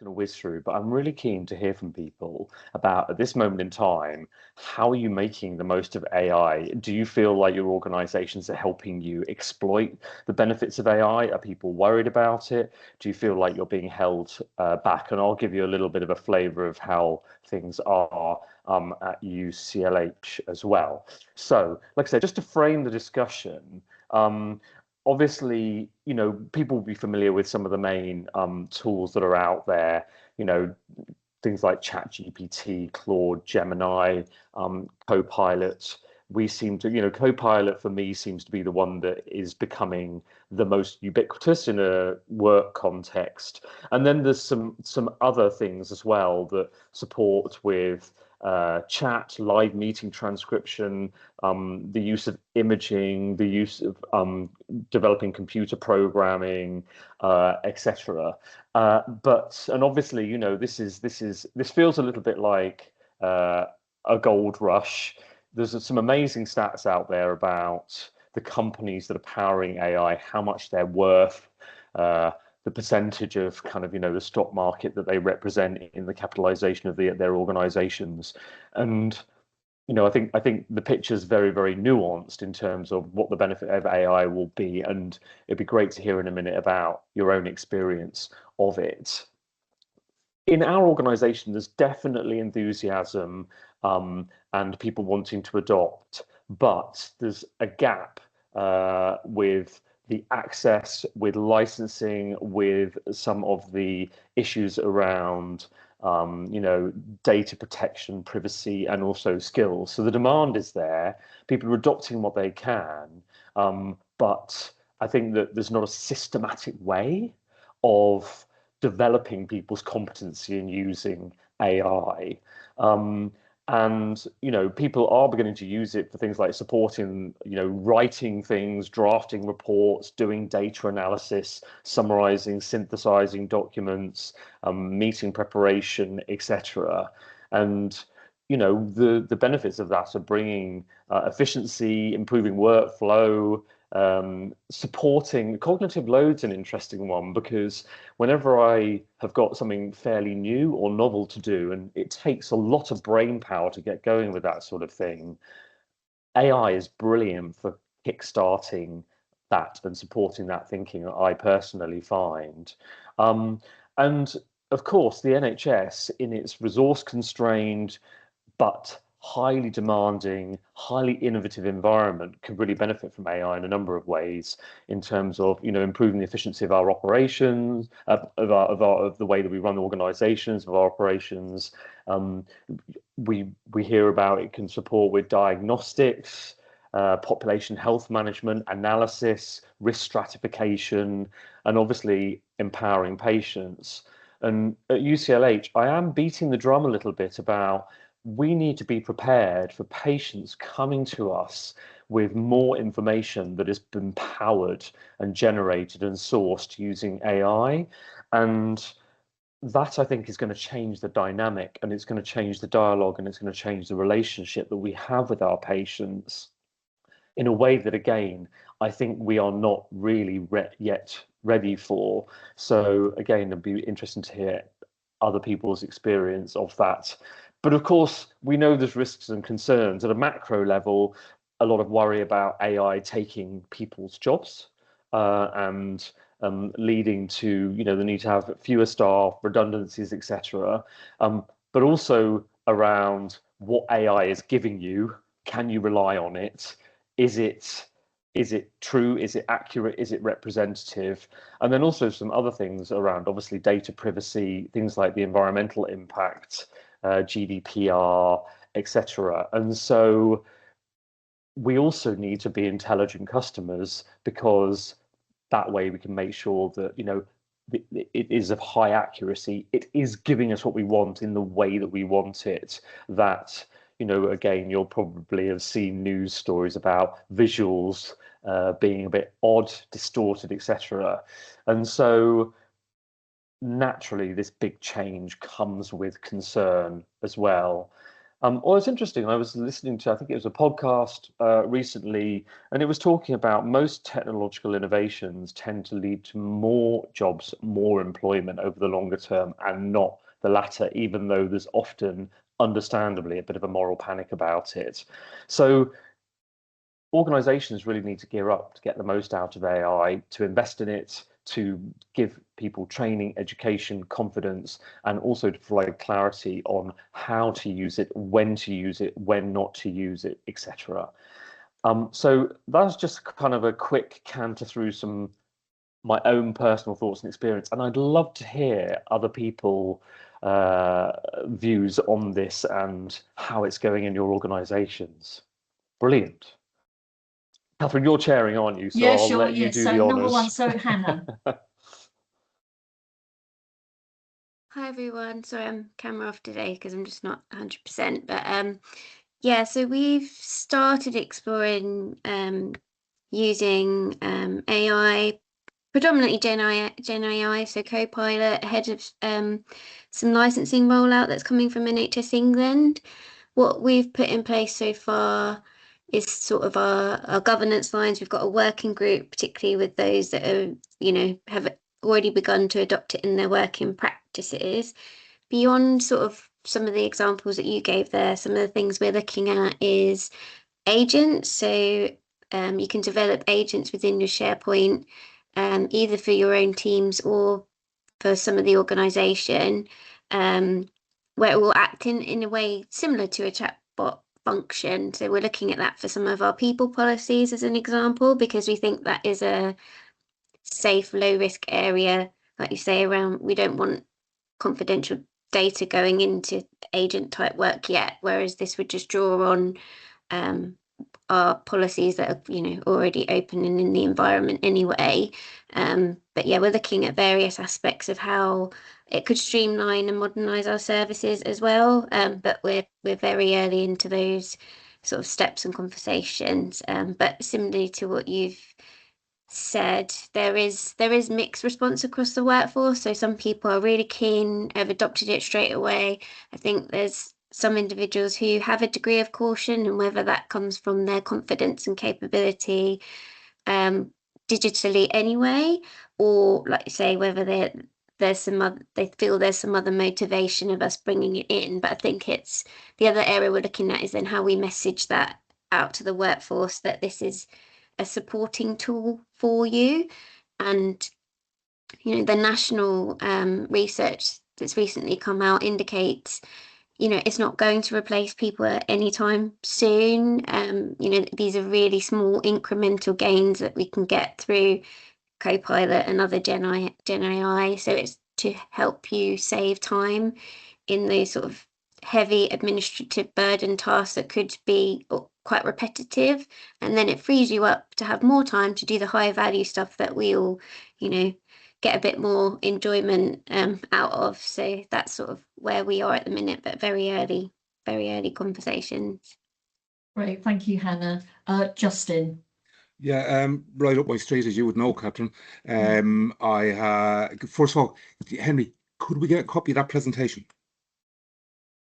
going to whiz through, but I'm really keen to hear from people about, at this moment in time, how are you making the most of AI? Do you feel like your organizations are helping you exploit the benefits of AI? Are people worried about it? Do you feel like you're being held back? And I'll give you a little bit of a flavor of how things are at UCLH as well. So, like I said, just to frame the discussion, obviously, people will be familiar with some of the main tools that are out there, things like ChatGPT, Claude, Gemini, Copilot. We seem to, Copilot for me seems to be the one that is becoming the most ubiquitous in a work context. And then there's some other things as well that support with chat, live meeting transcription, the use of imaging, the use of developing computer programming, etc. And obviously, this feels a little bit like a gold rush. There's some amazing stats out there about the companies that are powering AI, how much they're worth, the percentage of kind of, the stock market that they represent in the capitalization of their organizations. And, I think the picture's very, very nuanced in terms of what the benefit of AI will be. And it'd be great to hear in a minute about your own experience of it. In our organization, there's definitely enthusiasm and people wanting to adopt, but there's a gap with the access, with licensing, with some of the issues around, data protection, privacy, and also skills. So the demand is there. People are adopting what they can, but I think that there's not a systematic way of developing people's competency in using AI. And people are beginning to use it for things like supporting, writing things, drafting reports, doing data analysis, summarizing, synthesizing documents, meeting preparation, etc. And the benefits of that are bringing efficiency, improving workflow, supporting cognitive load's an interesting one, because whenever I have got something fairly new or novel to do, and it takes a lot of brain power to get going with that sort of thing, AI is brilliant for kickstarting that and supporting that thinking, I personally find. And of course, the NHS, in its resource constrained but highly demanding, highly innovative environment, can really benefit from AI in a number of ways, in terms of improving the efficiency of our operations, of the way that we run organisations, of our operations. We hear about it can support with diagnostics, population health management, analysis, risk stratification, and obviously empowering patients. And at UCLH, I am beating the drum a little bit about we need to be prepared for patients coming to us with more information that has been powered and generated and sourced using AI. And that, I think, is going to change the dynamic, and it's going to change the dialogue, and it's going to change the relationship that we have with our patients in a way that, again, I think we are not really yet ready for. So again, it'd be interesting to hear other people's experience of that. But of course, we know there's risks and concerns at a macro level, a lot of worry about AI taking people's jobs and leading to the need to have fewer staff, redundancies, etc. But also around what AI is giving you. Can you rely on it? Is it true? Is it accurate? Is it representative? And then also some other things around, obviously, data privacy, things like the environmental impact, GDPR, etc. And so we also need to be intelligent customers, because that way we can make sure that it is of high accuracy. It is giving us what we want in the way that we want it. That again, you'll probably have seen news stories about visuals being a bit odd, distorted, etc. And so naturally, this big change comes with concern as well. Well, it's interesting. I was listening to, I think it was a podcast recently, and it was talking about most technological innovations tend to lead to more jobs, more employment over the longer term, and not the latter, even though there's often, understandably, a bit of a moral panic about it. So organizations really need to gear up to get the most out of AI, to invest in it, to give people training, education, confidence, and also to provide clarity on how to use it, when not to use it, etc. So that's just kind of a quick canter through some my own personal thoughts and experience, and I'd love to hear other people views on this and how it's going in your organizations. Brilliant. Catherine, you're chairing, aren't you? So Yeah, I'll sure. let you Yeah. do So the number one, honours. so Hannah. Hi everyone. Sorry, I'm camera off today because I'm just not 100%. But yeah, so we've started exploring using AI, predominantly Gen AI, so Copilot, ahead of some licensing rollout that's coming from NHS England. What we've put in place so far is sort of our governance lines. We've got a working group, particularly with those that are, have already begun to adopt it in their working practices. Beyond sort of some of the examples that you gave there, some of the things we're looking at is agents. So you can develop agents within your SharePoint, either for your own teams or for some of the organization, where it will act in a way similar to a chatbot function. So we're looking at that for some of our people policies as an example, because we think that is a safe, low risk area, like you say, around we don't want confidential data going into agent type work yet, whereas this would just draw on our policies that are already open and in the environment anyway. But yeah, we're looking at various aspects of how it could streamline and modernize our services as well. But we're very early into those sort of steps and conversations. But similarly to what you've said, there is mixed response across the workforce. So some people are really keen, have adopted it straight away. I think there's some individuals who have a degree of caution, and whether that comes from their confidence and capability digitally anyway, or like you say, whether they feel there's some other motivation of us bringing it in. But I think it's the other area we're looking at is then how we message that out to the workforce, that this is a supporting tool for you. And the national research that's recently come out indicates it's not going to replace people at any time soon. These are really small incremental gains that we can get through Copilot and other Gen AI. So it's to help you save time in those sort of heavy administrative burden tasks that could be quite repetitive, and then it frees you up to have more time to do the high value stuff that we all get a bit more enjoyment out of. So that's sort of where we are at the minute, but very early conversations. Great, thank you, Hannah. Justin. Yeah, right up my street, as you would know, Catherine. First of all, Henry, could we get a copy of that presentation?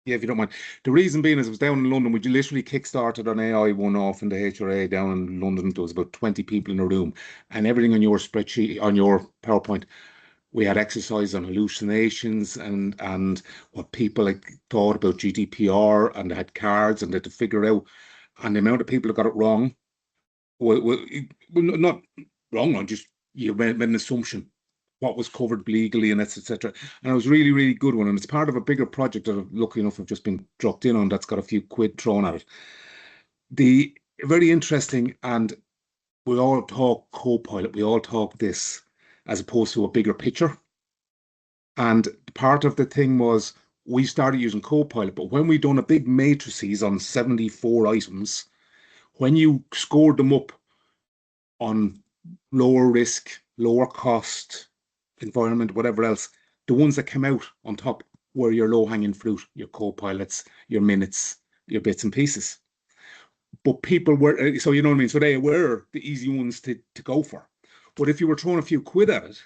Yeah, if you don't mind. The reason being is I was down in London. We literally kick-started an AI one-off in the HRA down in London. There was about 20 people in a room, and everything on your spreadsheet, on your PowerPoint, we had exercise on hallucinations and what people thought about GDPR, and they had cards and they had to figure out, and the amount of people that got it wrong. Well, not wrong, just you made an assumption what was covered legally and etc. And it was really, really good one. And it's part of a bigger project that I'm lucky enough I've just been dropped in on that's got a few quid thrown at it. The very interesting, and we all talk Copilot, we all talk this as opposed to a bigger picture. And part of the thing was we started using Copilot, but when we done a big matrices on 74 items, when you scored them up on lower risk, lower cost, environment, whatever else, the ones that came out on top were your low-hanging fruit, your co-pilots, your minutes, your bits and pieces. But people were, so you know what I mean? So they were the easy ones to go for. But if you were throwing a few quid at it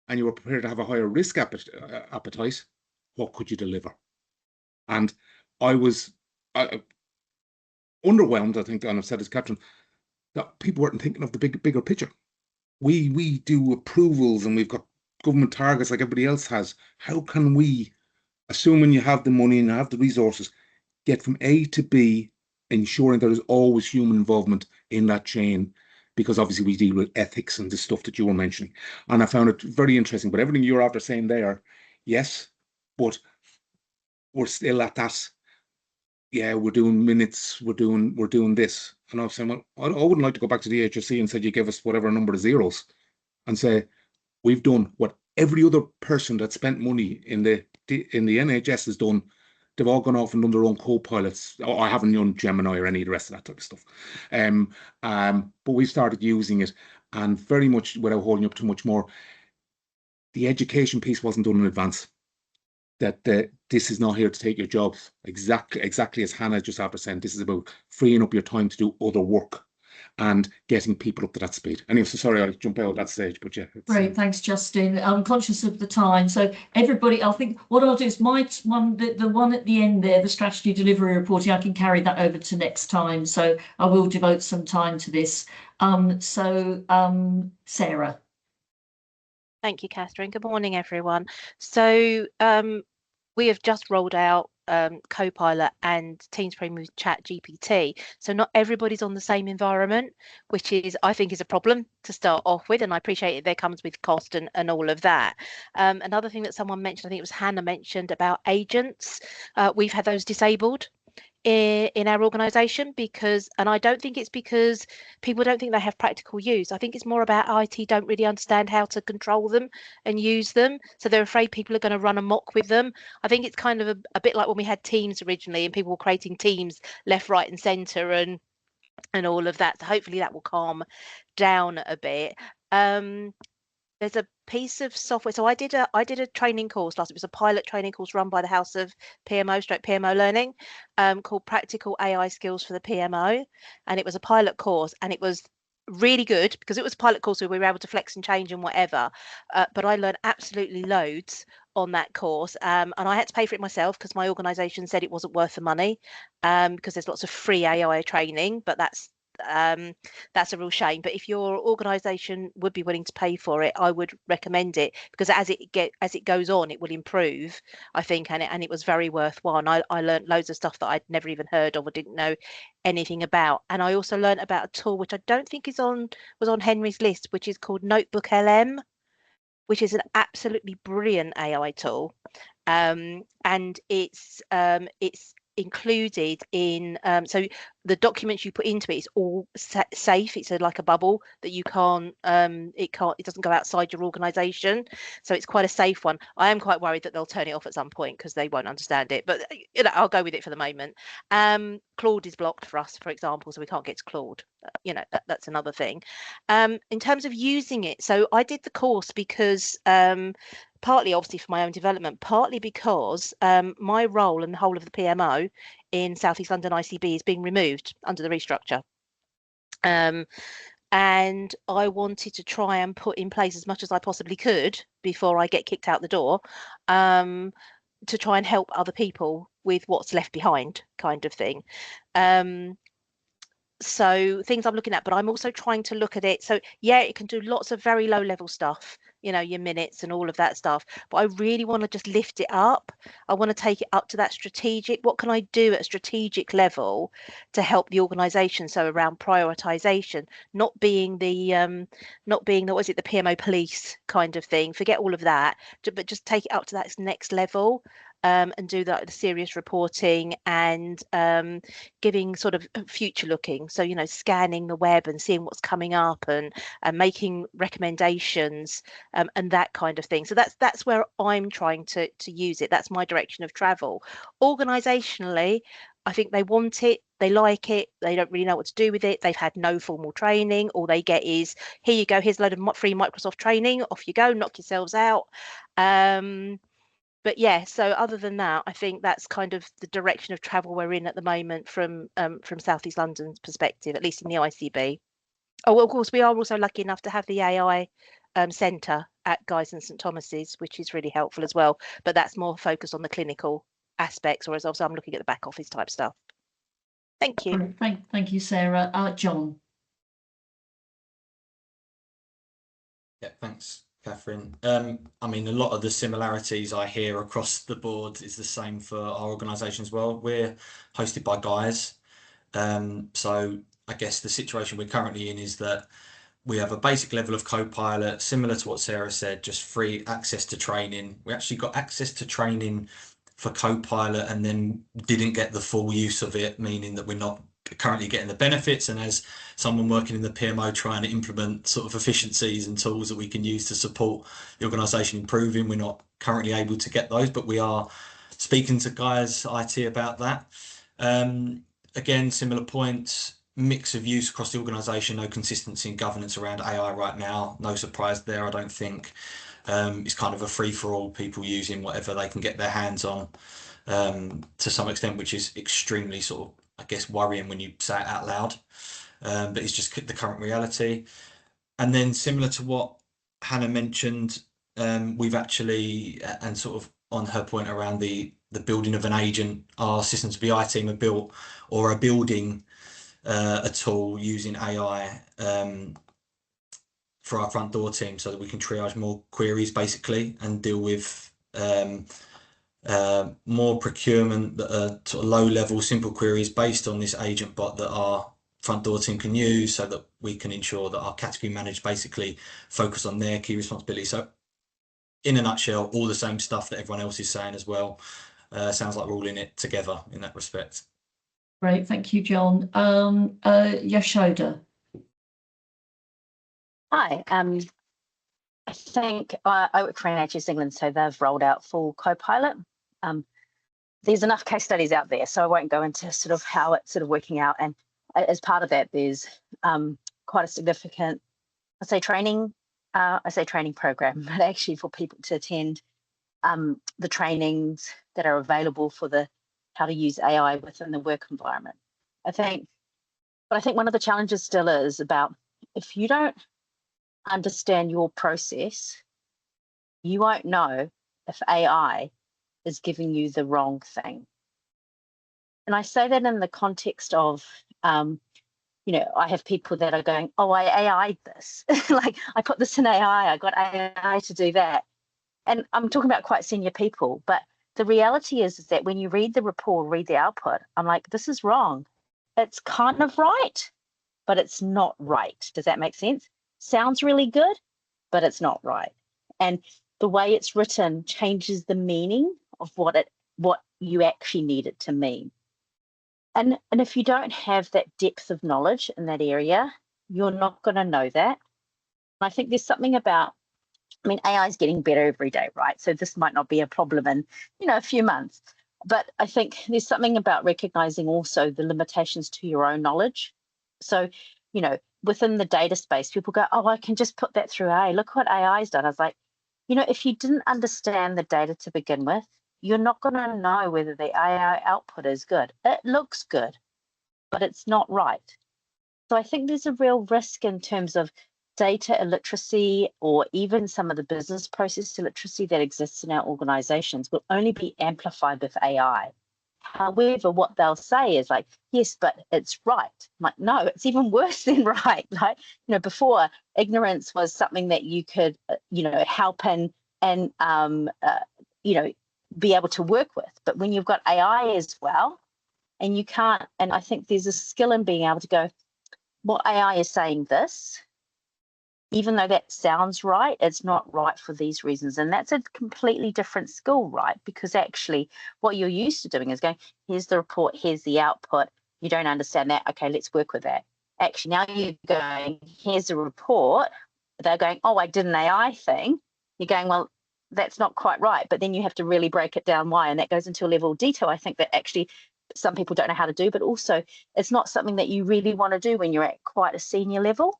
and you were prepared to have a higher risk appetite, what could you deliver? And I was underwhelmed, I think, and I've said as captain, that people weren't thinking of the bigger picture. We do approvals and we've got government targets like everybody else has. How can we, assuming you have the money and you have the resources, get from A to B, ensuring there is always human involvement in that chain? Because obviously we deal with ethics and the stuff that you were mentioning. And I found it very interesting. But everything you're after saying there, yes, but we're still at that. Yeah, we're doing minutes, we're doing this. And I was saying, well, I wouldn't like to go back to the HSE and say you give us whatever number of zeros and say we've done what every other person that spent money in the NHS has done. They've all gone off and done their own co-pilots. Oh, I haven't done Gemini or any of the rest of that type of stuff. But we started using it, and very much without holding up too much more, the education piece wasn't done in advance. That this is not here to take your jobs. Exactly as Hannah just after saying, this is about freeing up your time to do other work and getting people up to that speed. Anyway, so sorry I jump out at that stage, but yeah. Great, thanks, Justin. I'm conscious of the time, so everybody, I think what I'll do is the one at the end there, the strategy delivery reporting, I can carry that over to next time. So I will devote some time to this. Sarah. Thank you, Catherine. Good morning, everyone. So we have just rolled out Copilot and Teams Premium Chat GPT. So not everybody's on the same environment, which is, I think, is a problem to start off with. And I appreciate it. There comes with cost and all of that. Another thing that someone mentioned, I think it was Hannah mentioned about agents. We've had those disabled in our organization and I don't think it's because people don't think they have practical use. I think it's more about IT don't really understand how to control them and use them, so they're afraid people are going to run amok with them. I think it's kind of a bit like when we had Teams originally and people were creating teams left, right and center and all of that. So hopefully that will calm down a bit. There's a piece of software. So I did a training course last. It was a pilot training course run by the House of PMO Learning, called Practical AI Skills for the PMO, and it was a pilot course, and it was really good because it was a pilot course where we were able to flex and change and whatever. But I learned absolutely loads on that course, and I had to pay for it myself because my organisation said it wasn't worth the money, because there's lots of free AI training, but that's a real shame. But if your organisation would be willing to pay for it, I would recommend it, because as it goes on, it will improve, I think, and it was very worthwhile. And I learned loads of stuff that I'd never even heard of or didn't know anything about. And I also learned about a tool which I don't think was on Henry's list, which is called Notebook LM, which is an absolutely brilliant AI tool, and it's included in so the documents you put into it is all safe. It's like a bubble that you it doesn't go outside your organization, so it's quite a safe one. I am quite worried that they'll turn it off at some point because they won't understand it, but I'll go with it for the moment. Claude is blocked for us, for example, so we can't get to Claude. That's another thing. In terms of using it, so I did the course because partly obviously for my own development, partly because my role and the whole of the PMO in South East London ICB is being removed under the restructure. And I wanted to try and put in place as much as I possibly could before I get kicked out the door, to try and help other people with what's left behind, kind of thing. So things I'm looking at, but I'm also trying to look at it. So yeah, it can do lots of very low level stuff, your minutes and all of that stuff. But I really want to just lift it up. I want to take it up to that strategic. What can I do at a strategic level to help the organisation? So around prioritisation, not being the what is it, the PMO police kind of thing. Forget all of that, but just take it up to that next level. And do the serious reporting and giving sort of future looking. So, scanning the web and seeing what's coming up and making recommendations and that kind of thing. So that's where I'm trying to use it. That's my direction of travel. Organisationally, I think they want it, they like it, they don't really know what to do with it. They've had no formal training. All they get is, here you go, here's a load of free Microsoft training, off you go, knock yourselves out. But yeah, so other than that, I think that's kind of the direction of travel we're in at the moment from South East London's perspective, at least in the ICB. Oh, well, of course, we are also lucky enough to have the AI centre at Guy's and St Thomas's, which is really helpful as well. But that's more focused on the clinical aspects, whereas obviously I'm looking at the back office type stuff. Thank you. Thank you, Sarah. John. Yeah, thanks, Catherine. I mean, a lot of the similarities I hear across the board is the same for our organisation as well. We're hosted by guys. So I guess the situation we're currently in is that we have a basic level of Copilot, similar to what Sarah said, just free access to training. We actually got access to training for Copilot and then didn't get the full use of it, meaning that we're not currently getting the benefits. And as someone working in the PMO trying to implement sort of efficiencies and tools that we can use to support the organisation improving, we're not currently able to get those, but we are speaking to guys IT about that. Again, similar points, mix of use across the organisation, no consistency in governance around AI right now. No surprise there, I don't think. It's kind of a free-for-all, people using whatever they can get their hands on to some extent, which is extremely sort of, I guess, worrying when you say it out loud. But it's just the current reality. And then similar to what Hannah mentioned, we've actually, and sort of on her point around the building of an agent, our systems BI team have built or are building a tool using AI for our front door team so that we can triage more queries basically and deal with more procurement that are sort of low level simple queries based on this agent bot that our front door team can use so that we can ensure that our category managers basically focus on their key responsibilities. So in a nutshell, all the same stuff that everyone else is saying as well. Sounds like we're all in it together in that respect. Great, thank you, John. Yashoda. Hi, I think I work for NHS England, so they've rolled out full Copilot. There's enough case studies out there, so I won't go into sort of how it's sort of working out. And as part of that, there's quite a significant, I say training program, but actually for people to attend the trainings that are available for how to use AI within the work environment. I think one of the challenges still is about if you don't understand your process, you won't know if AI is giving you the wrong thing. And I say that in the context of, I have people that are going, oh, I AI'd this. Like I put this in AI, I got AI to do that. And I'm talking about quite senior people, but the reality is that when you read the report, read the output, I'm like, this is wrong. It's kind of right, but it's not right. Does that make sense? Sounds really good, but it's not right. And the way it's written changes the meaning of what you actually need it to mean. And if you don't have that depth of knowledge in that area, you're not going to know that. And I think there's something about, AI is getting better every day, right? So this might not be a problem in, a few months. But I think there's something about recognizing also the limitations to your own knowledge. So, within the data space, people go, oh, I can just put that through AI. Look what AI's done. I was like, if you didn't understand the data to begin with, you're not going to know whether the AI output is good. It looks good, but it's not right. So I think there's a real risk in terms of data illiteracy or even some of the business process illiteracy that exists in our organizations will only be amplified with AI. However, what they'll say is like, yes, but it's right. I'm like, no, it's even worse than right. Like, before ignorance was something that you could, help and be able to work with. But when you've got AI as well, and you can't, and I think there's a skill in being able to go, well, AI is saying this, even though that sounds right, it's not right for these reasons. And that's a completely different skill, right? Because actually what you're used to doing is going, here's the report, here's the output. You don't understand that. Okay, let's work with that. Actually, now you're going, here's the report. They're going, oh, I did an AI thing. You're going, well, that's not quite right. But then you have to really break it down why. And that goes into a level of detail, I think, that actually some people don't know how to do, but also it's not something that you really want to do when you're at quite a senior level.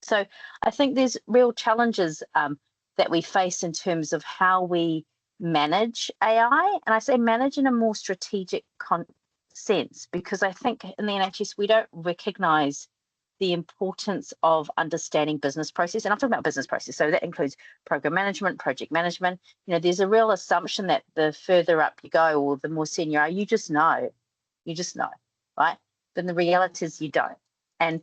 So I think there's real challenges that we face in terms of how we manage AI. And I say manage in a more strategic sense, because I think in the NHS, we don't recognize the importance of understanding business process. And I'm talking about business process. So that includes program management, project management. You know, there's a real assumption that the further up you go or the more senior you are, you just know, right? Then the reality is you don't. And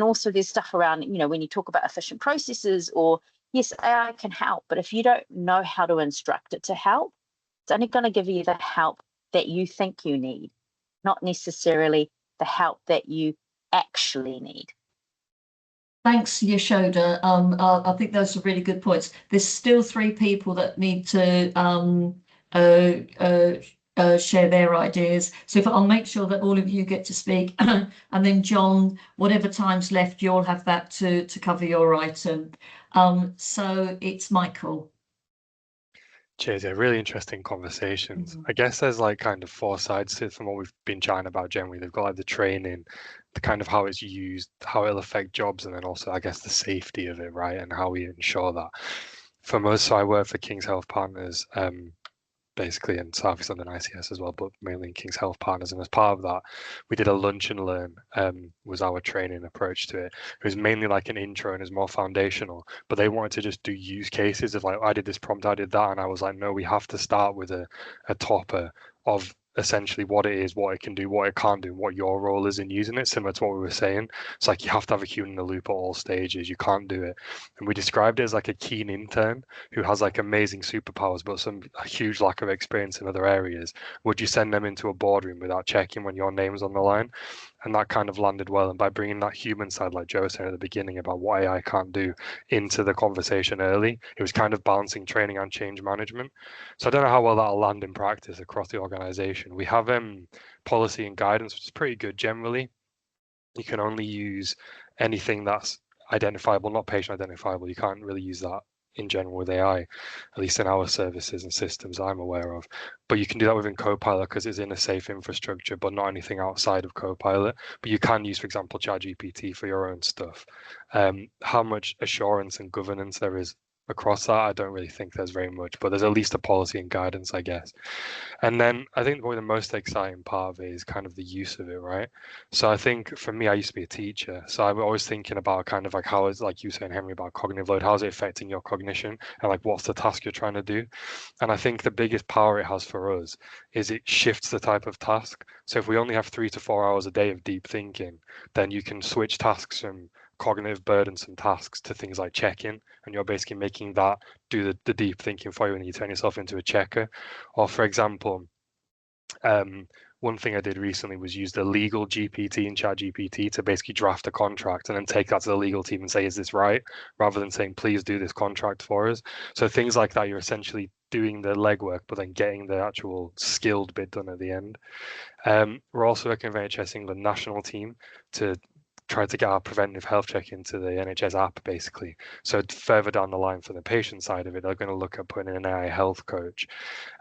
also there's stuff around, you know, when you talk about efficient processes, or yes, AI can help, but if you don't know how to instruct it to help, it's only going to give you the help that you think you need, not necessarily the help that you actually need. Thanks, Yashoda. I think those are really good points. There's still 3 people that need to share their ideas. So I'll make sure that all of you get to speak, and then John, whatever time's left, you'll have that to cover your item. So it's Michael. Cheers, yeah, really interesting conversations. I guess there's like kind of 4 sides to it from what we've been chatting about generally. They've got like the training, the kind of how it's used, how it'll affect jobs, and then also I guess the safety of it, right? And how we ensure that. For us, so I work for King's Health Partners, basically, and Southeast London ICS as well, but mainly in King's Health Partners. And as part of that, we did a lunch and learn, was our training approach to it. It was mainly like an intro and is more foundational, but they wanted to just do use cases of like, I did this prompt, I did that. And I was like, no, we have to start with a topper of essentially what it is, what it can do, what it can't do, what your role is in using it, similar to what we were saying. It's like you have to have a human in the loop at all stages. You can't do it. And we described it as like a keen intern who has like amazing superpowers, but a huge lack of experience in other areas. Would you send them into a boardroom without checking when your name's on the line? And that kind of landed well. And by bringing that human side, like Joe said at the beginning about what AI can't do, into the conversation early, it was kind of balancing training and change management. So I don't know how well that'll land in practice across the organization. We have policy and guidance, which is pretty good generally. You can only use anything that's identifiable, not patient identifiable. You can't really use that in general with AI, at least in our services and systems I'm aware of. But you can do that within Copilot because it's in a safe infrastructure, but not anything outside of Copilot. But you can use, for example, ChatGPT for your own stuff. How much assurance and governance there is across that, I don't really think there's very much, but there's at least a policy and guidance, I guess. And then I think probably the most exciting part of it is kind of the use of it, right? So I think for me, I used to be a teacher, so I'm always thinking about kind of like how is, like you saying, Henry, about cognitive load, how is it affecting your cognition, and like what's the task you're trying to do? And I think the biggest power it has for us is it shifts the type of task. So if we only have 3 to 4 hours a day of deep thinking, then you can switch tasks from cognitive burdensome tasks to things like check-in, and you're basically making that do the deep thinking for you, and you turn yourself into a checker. Or for example, one thing I did recently was use the legal GPT in ChatGPT to basically draft a contract and then take that to the legal team and say, is this right? Rather than saying, please do this contract for us. So things like that, you're essentially doing the legwork, but then getting the actual skilled bit done at the end. We're also working with NHS England national team to try to get our preventive health check into the NHS app, basically. So further down the line for the patient side of it, they're going to look at putting in an AI health coach.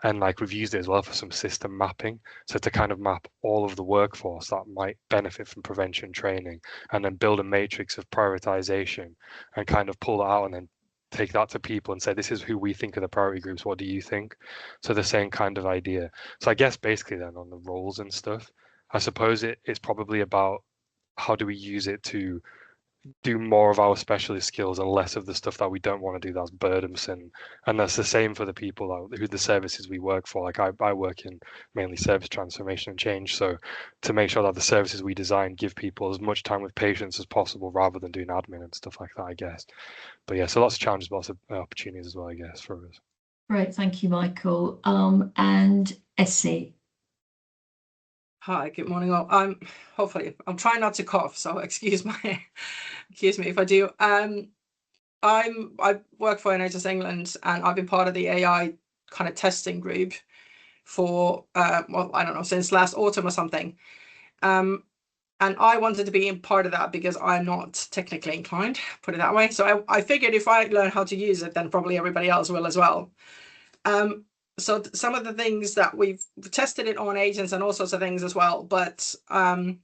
And like we've used it as well for some system mapping. So to kind of map all of the workforce that might benefit from prevention training, and then build a matrix of prioritization and kind of pull it out and then take that to people and say, this is who we think are the priority groups. What do you think? So the same kind of idea. So I guess basically then on the roles and stuff, I suppose it's probably about how do we use it to do more of our specialist skills and less of the stuff that we don't want to do that's burdensome. And that's the same for the people who the services we work for. Like I work in mainly service transformation and change. So to make sure that the services we design give people as much time with patients as possible rather than doing admin and stuff like that, I guess. But yeah, so lots of challenges, but lots of opportunities as well, I guess, for us. Great, thank you, Michael. And Essie. Hi, good morning all. I'm trying not to cough, so excuse me if I do. I work for NHS England, and I've been part of the AI kind of testing group for well, I don't know, since last autumn or something. And I wanted to be in part of that because I'm not technically inclined, put it that way. So I figured if I learn how to use it, then probably everybody else will as well. So some of the things that we've tested it on agents and all sorts of things as well, but the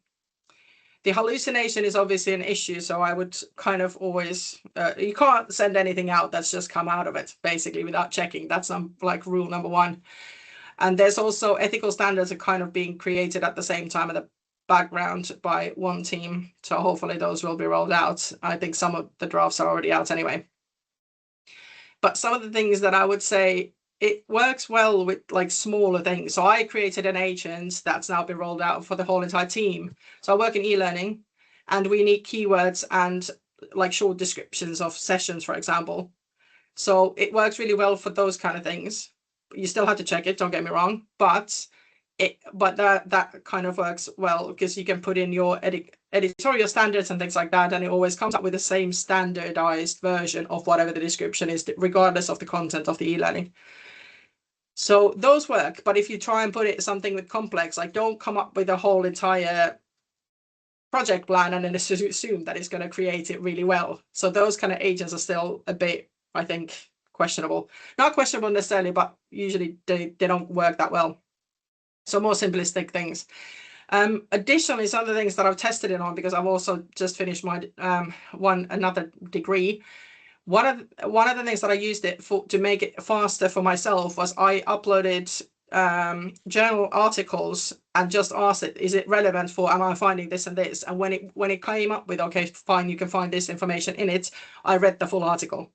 hallucination is obviously an issue. So I would kind of always, you can't send anything out that's just come out of it, basically, without checking. That's like rule number 1. And there's also ethical standards are kind of being created at the same time. background by one team. So hopefully those will be rolled out. I think some of the drafts are already out anyway. But some of the things that I would say, it works well with like smaller things. So I created an agent that's now been rolled out for the whole entire team. So I work in e-learning, and we need keywords and like short descriptions of sessions, for example. So it works really well for those kind of things. You still have to check it, don't get me wrong, but that kind of works well because you can put in your editorial standards and things like that, and it always comes up with the same standardized version of whatever the description is, regardless of the content of the e-learning. So those work, but if you try and put it something with complex, like don't come up with a whole entire project plan and then assume that it's going to create it really well. So those kind of agents are still a bit, I think, questionable. Not questionable necessarily, but usually they don't work that well. So more simplistic things. Additionally, some of the things that I've tested it on, because I've also just finished my another degree. One of the things that I used it for to make it faster for myself was I uploaded journal articles and just asked it, is it relevant for, am I finding this and this? And when it came up with, okay, fine, you can find this information in it, I read the full article.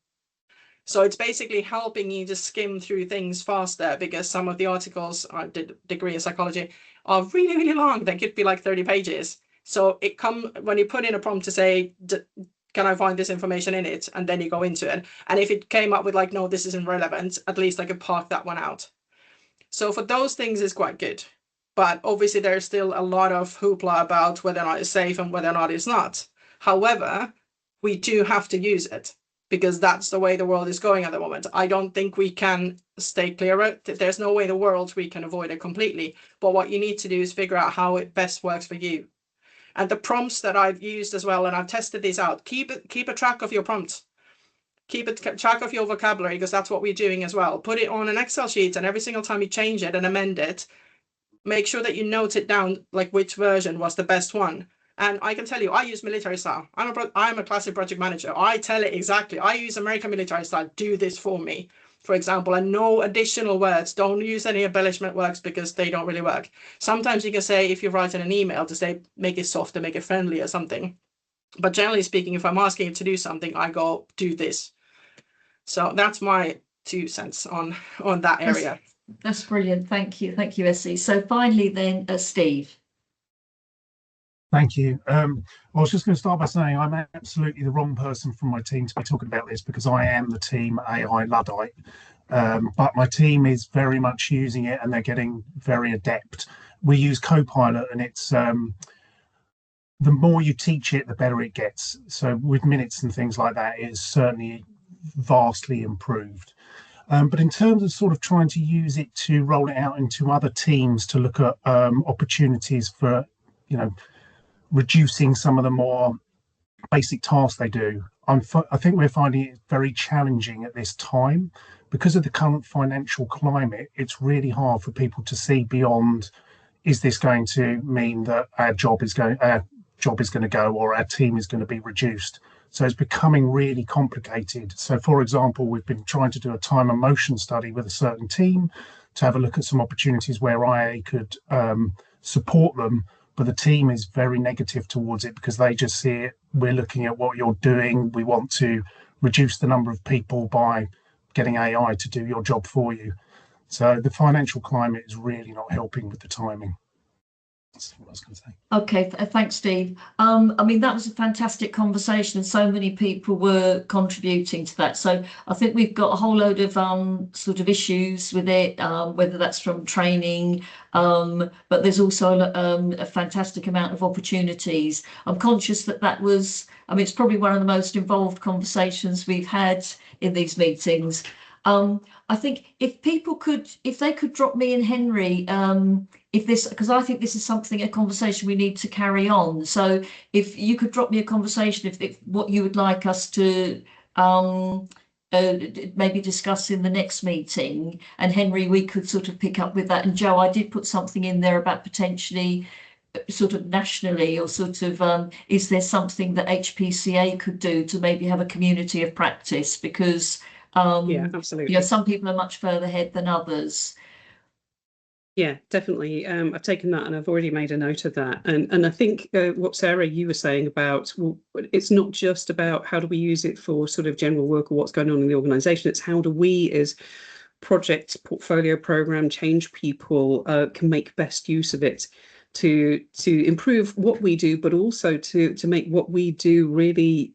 So it's basically helping you to skim through things faster, because some of the articles, I did a degree in psychology, are really, really long. They could be like 30 pages. So when you put in a prompt to say, can I find this information in it? And then you go into it. And if it came up with like, no, this isn't relevant, at least I could park that one out. So for those things, it's quite good. But obviously there's still a lot of hoopla about whether or not it's safe and whether or not it's not. However, we do have to use it, because that's the way the world is going at the moment. I don't think we can stay clear of it. There's no way in the world we can avoid it completely. But what you need to do is figure out how it best works for you. And the prompts that I've used as well, and I've tested these out, keep a track of your prompts. Keep a track of your vocabulary, because that's what we're doing as well. Put it on an Excel sheet, and every single time you change it and amend it, make sure that you note it down, like which version was the best one. And I can tell you, I use military style. I'm a classic project manager. I tell it exactly. I use American military style. Do this for me, for example, and no additional words. Don't use any embellishment words, because they don't really work. Sometimes you can say, if you write in an email, to say, make it softer, make it friendly or something. But generally speaking, if I'm asking you to do something, I go, do this. So that's my 2 cents on that area. That's brilliant. Thank you. Thank you, Essie. So finally then, Steve. Thank you. I was just going to start by saying I'm absolutely the wrong person from my team to be talking about this, because I am the team AI Luddite. But my team is very much using it, and they're getting very adept. We use Copilot, and it's the more you teach it, the better it gets. So with minutes and things like that, it is certainly vastly improved. But in terms of sort of trying to use it to roll it out into other teams to look at opportunities for, reducing some of the more basic tasks they do, I think we're finding it very challenging at this time. Because of the current financial climate, it's really hard for people to see beyond, is this going to mean that our job is going to go, or our team is going to be reduced? So it's becoming really complicated. So for example, we've been trying to do a time and motion study with a certain team to have a look at some opportunities where IA could support them. But the team is very negative towards it, because they just see it, we're looking at what you're doing. We want to reduce the number of people by getting AI to do your job for you. So the financial climate is really not helping with the timing. That's what I was going to say. Okay, thanks, Steve. I mean, that was a fantastic conversation, and so many people were contributing to that. So I think we've got a whole load of sort of issues with it, whether that's from training, but there's also a fantastic amount of opportunities. I'm conscious that was, I mean, it's probably one of the most involved conversations we've had in these meetings. I think if they could drop me and Henry, because I think this is a conversation we need to carry on. So if you could drop me a conversation, if what you would like us to maybe discuss in the next meeting, and Henry, we could sort of pick up with that. And Joe, I did put something in there about potentially sort of nationally, or sort of is there something that HPCA could do to maybe have a community of practice, because yeah, absolutely. Some people are much further ahead than others. Yeah, definitely. I've taken that and I've already made a note of that. And I think what Sarah, you were saying about, well, it's not just about how do we use it for sort of general work or what's going on in the organisation. It's how do we as project, portfolio, program, change people can make best use of it to improve what we do, but also to make what we do really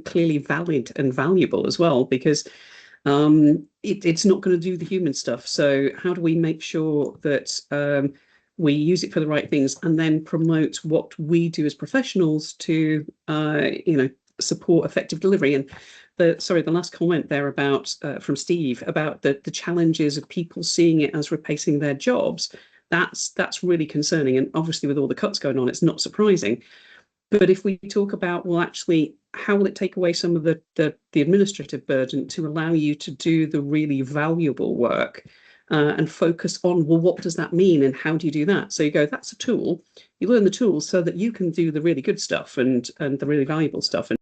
clearly valid and valuable as well, because it's not going to do the human stuff. So how do we make sure that we use it for the right things and then promote what we do as professionals to support effective delivery? And the last comment there about from Steve about the challenges of people seeing it as replacing their jobs, that's really concerning. And obviously with all the cuts going on, it's not surprising. But if we talk about, well, actually, how will it take away some of the administrative burden to allow you to do the really valuable work and focus on, well, what does that mean and how do you do that? So you go, that's a tool. You learn the tools so that you can do the really good stuff and the really valuable stuff.